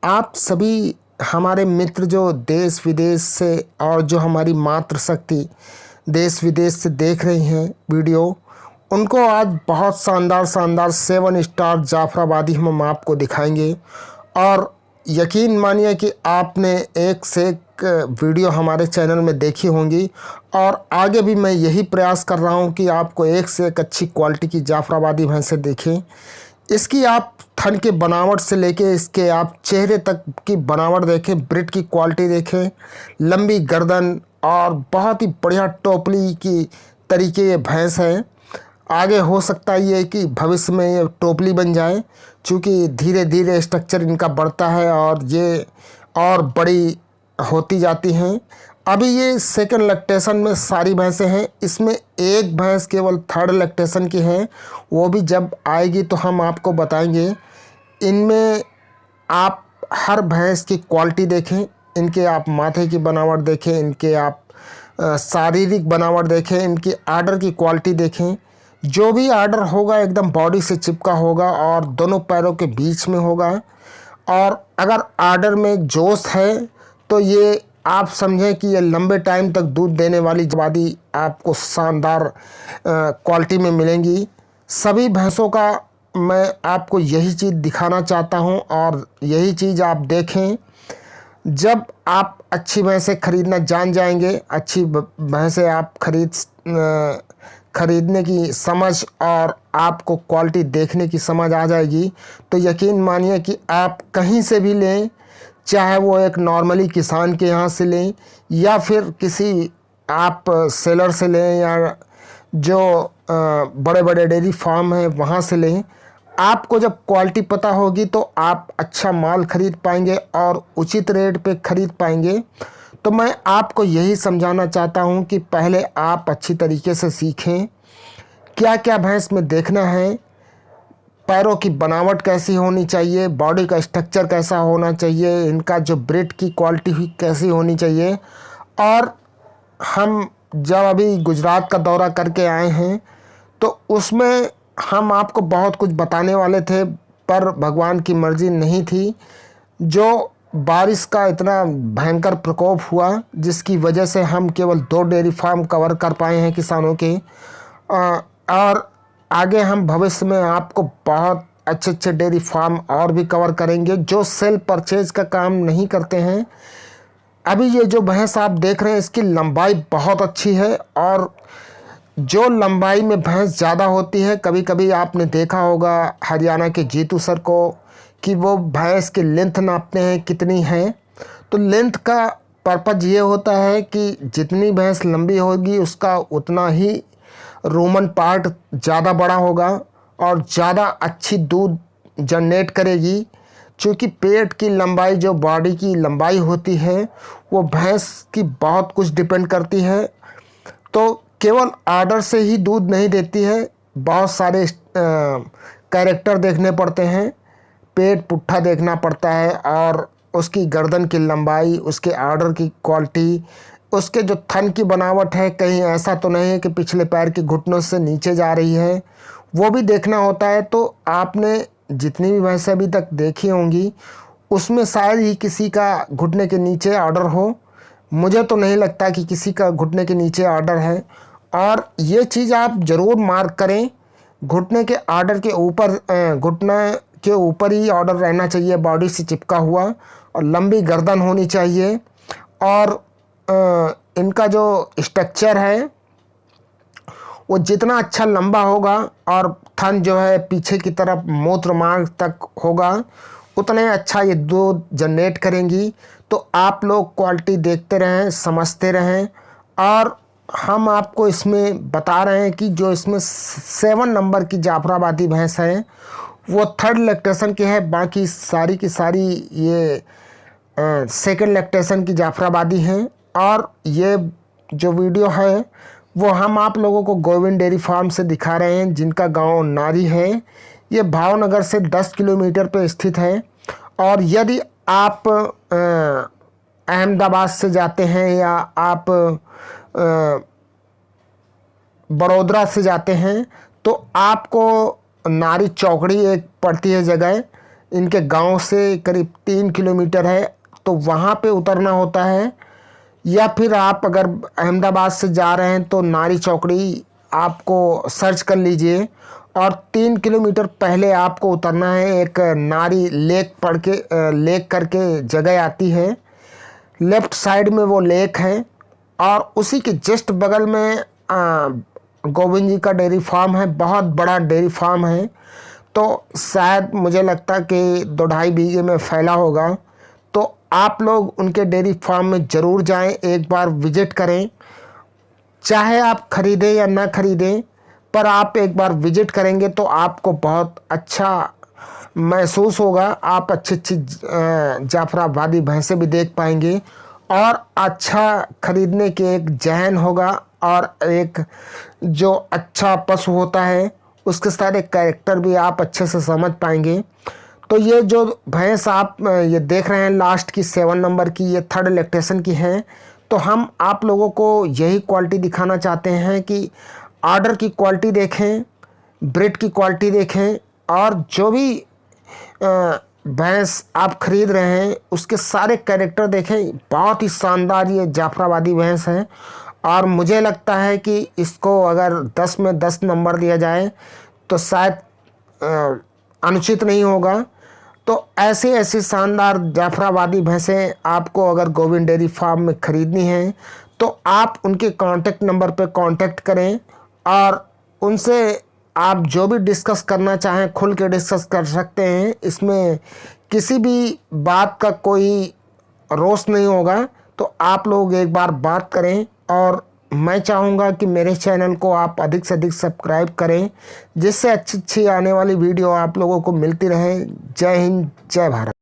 आप सभी हमारे मित्र जो देश विदेश से और जो हमारी मातृशक्ति देश विदेश से देख रही हैं वीडियो, उनको आज बहुत शानदार शानदार 7 स्टार जाफराबादी हम आपको दिखाएंगे। और यकीन मानिए कि आपने एक से एक वीडियो हमारे चैनल में देखी होंगी और आगे भी मैं यही प्रयास कर रहा हूं कि आपको एक से एक अच्छी क्वालिटी की जाफराबादी भैंसें देखें। इसकी आप थन के बनावट से लेके इसके आप चेहरे तक की बनावट देखें, ब्रीड की क्वालिटी देखें, लंबी गर्दन और बहुत ही बढ़िया टोपली की तरीके ये भैंस है। आगे हो सकता है ये कि भविष्य में ये टोपली बन जाए, क्योंकि धीरे धीरे स्ट्रक्चर इनका बढ़ता है और ये और बड़ी होती जाती हैं। अभी ये सेकंड लैक्टेशन में सारी भैंसें हैं, इसमें एक भैंस केवल थर्ड लैक्टेशन की है, वो भी जब आएगी तो हम आपको बताएंगे। इनमें आप हर भैंस की क्वालिटी देखें, इनके आप माथे की बनावट देखें, इनके आप शारीरिक बनावट देखें, इनकी आर्डर की क्वालिटी देखें। जो भी आर्डर होगा एकदम बॉडी से चिपका होगा और दोनों पैरों के बीच में होगा। और अगर आर्डर में जोश है तो ये आप समझें कि ये लंबे टाइम तक दूध देने वाली जवादी आपको शानदार क्वालिटी में मिलेंगी। सभी भैंसों का मैं आपको यही चीज़ दिखाना चाहता हूं और यही चीज़ आप देखें। जब आप अच्छी भैंसें खरीदना जान जाएंगे, अच्छी भैंसें आप खरीदने की समझ और आपको क्वालिटी देखने की समझ आ जाएगी, तो यकीन मानिए कि आप कहीं से भी लें, चाहे वो एक नॉर्मली किसान के यहाँ से लें या फिर किसी आप सेलर से लें या जो बड़े बड़े डेयरी फार्म हैं वहाँ से लें। आपको जब क्वालिटी पता होगी तो आप अच्छा माल खरीद पाएंगे और उचित रेट पे खरीद पाएंगे। तो मैं आपको यही समझाना चाहता हूँ कि पहले आप अच्छी तरीके से सीखें क्या क्या भैंस में देखना है, पैरों की बनावट कैसी होनी चाहिए, बॉडी का स्ट्रक्चर कैसा होना चाहिए, इनका जो ब्रीड की क्वालिटी हुई कैसी होनी चाहिए। और हम जब अभी गुजरात का दौरा करके आए हैं तो उसमें हम आपको बहुत कुछ बताने वाले थे, पर भगवान की मर्ज़ी नहीं थी। जो बारिश का इतना भयंकर प्रकोप हुआ जिसकी वजह से हम केवल 2 डेयरी फार्म कवर कर पाए हैं किसानों के। और आगे हम भविष्य में आपको बहुत अच्छे अच्छे डेयरी फार्म और भी कवर करेंगे जो सेल परचेज का काम नहीं करते हैं। अभी ये जो भैंस आप देख रहे हैं इसकी लंबाई बहुत अच्छी है और जो लंबाई में भैंस ज़्यादा होती है, कभी कभी आपने देखा होगा हरियाणा के जीतू सर को कि वो भैंस की लेंथ नापते हैं कितनी है। तो लेंथ का पर्पज़ ये होता है कि जितनी भैंस लंबी होगी उसका उतना ही रोमन पार्ट ज़्यादा बड़ा होगा और ज़्यादा अच्छी दूध जनरेट करेगी। क्योंकि पेट की लंबाई, जो बॉडी की लंबाई होती है, वो भैंस की बहुत कुछ डिपेंड करती है। तो केवल आर्डर से ही दूध नहीं देती है, बहुत सारे कैरेक्टर देखने पड़ते हैं, पेट पुट्ठा देखना पड़ता है और उसकी गर्दन की लंबाई, उसके आर्डर की क्वालिटी, उसके जो थन की बनावट है, कहीं ऐसा तो नहीं है कि पिछले पैर के घुटनों से नीचे जा रही है, वो भी देखना होता है। तो आपने जितनी भी भैंसें अभी तक देखी होंगी उसमें शायद ही किसी का घुटने के नीचे ऑर्डर हो। मुझे तो नहीं लगता कि किसी का घुटने के नीचे ऑर्डर है। और ये चीज़ आप ज़रूर मार्क करें, घुटने के ऑर्डर के ऊपर, घुटने के ऊपर ही ऑर्डर रहना चाहिए, बॉडी से चिपका हुआ, और लंबी गर्दन होनी चाहिए। और इनका जो स्ट्रक्चर है वो जितना अच्छा लंबा होगा और थन जो है पीछे की तरफ मूत्र मार्ग तक होगा, उतने अच्छा ये दूध जनरेट करेंगी। तो आप लोग क्वालिटी देखते रहें, समझते रहें। और हम आपको इसमें बता रहे हैं कि जो इसमें 7 नंबर की जाफराबादी भैंस है वो थर्ड लैक्टेशन की है, बाकी सारी की सारी ये सेकंड लैक्टेशन की जाफराबादी हैं। और ये जो वीडियो है वो हम आप लोगों को गोविंद डेयरी फार्म से दिखा रहे हैं, जिनका गांव नारी है। ये भावनगर से 10 किलोमीटर पर स्थित है। और यदि आप अहमदाबाद से जाते हैं या आप बड़ोदरा से जाते हैं तो आपको नारी चौकड़ी एक पड़ती है जगह, इनके गांव से करीब 3 किलोमीटर है, तो वहाँ पे उतरना होता है। या फिर आप अगर अहमदाबाद से जा रहे हैं तो नारी चौकड़ी आपको सर्च कर लीजिए, और 3 किलोमीटर पहले आपको उतरना है। एक नारी लेक करके जगह आती है, लेफ्ट साइड में वो लेक है, और उसी के जस्ट बगल में गोविंद जी का डेयरी फार्म है, बहुत बड़ा डेयरी फार्म है। तो शायद मुझे लगता कि 2-2.5 बीघे में फैला होगा। तो आप लोग उनके डेयरी फार्म में ज़रूर जाएं, एक बार विज़िट करें। चाहे आप ख़रीदें या ना ख़रीदें, पर आप एक बार विज़िट करेंगे तो आपको बहुत अच्छा महसूस होगा। आप अच्छी जाफराबादी भैंसें भी देख पाएंगे, और अच्छा ख़रीदने के एक ज़हन होगा, और एक जो अच्छा पशु होता है उसके सारे कैरेक्टर भी आप अच्छे से समझ पाएंगे। तो ये जो भैंस आप ये देख रहे हैं लास्ट की 7 नंबर की, ये 3rd लैक्टेशन की है। तो हम आप लोगों को यही क्वालिटी दिखाना चाहते हैं कि ऑर्डर की क्वालिटी देखें, ब्रीड की क्वालिटी देखें, और जो भी भैंस आप ख़रीद रहे हैं उसके सारे कैरेक्टर देखें। बहुत ही शानदार ये जाफराबादी भैंस है, और मुझे लगता है कि इसको अगर 10 में 10 नंबर दिया जाए तो शायद अनुचित नहीं होगा। तो ऐसी ऐसी शानदार जाफराबादी भैंसें आपको अगर गोविंद डेयरी फार्म में ख़रीदनी है तो आप उनके कांटेक्ट नंबर पर कांटेक्ट करें, और उनसे आप जो भी डिस्कस करना चाहें खुल के डिस्कस कर सकते हैं। इसमें किसी भी बात का कोई रोष नहीं होगा। तो आप लोग एक बार बात करें, और मैं चाहूँगा कि मेरे चैनल को आप अधिक से अधिक सब्सक्राइब करें, जिससे अच्छी अच्छी आने वाली वीडियो आप लोगों को मिलती रहे। जय हिंद, जय भारत।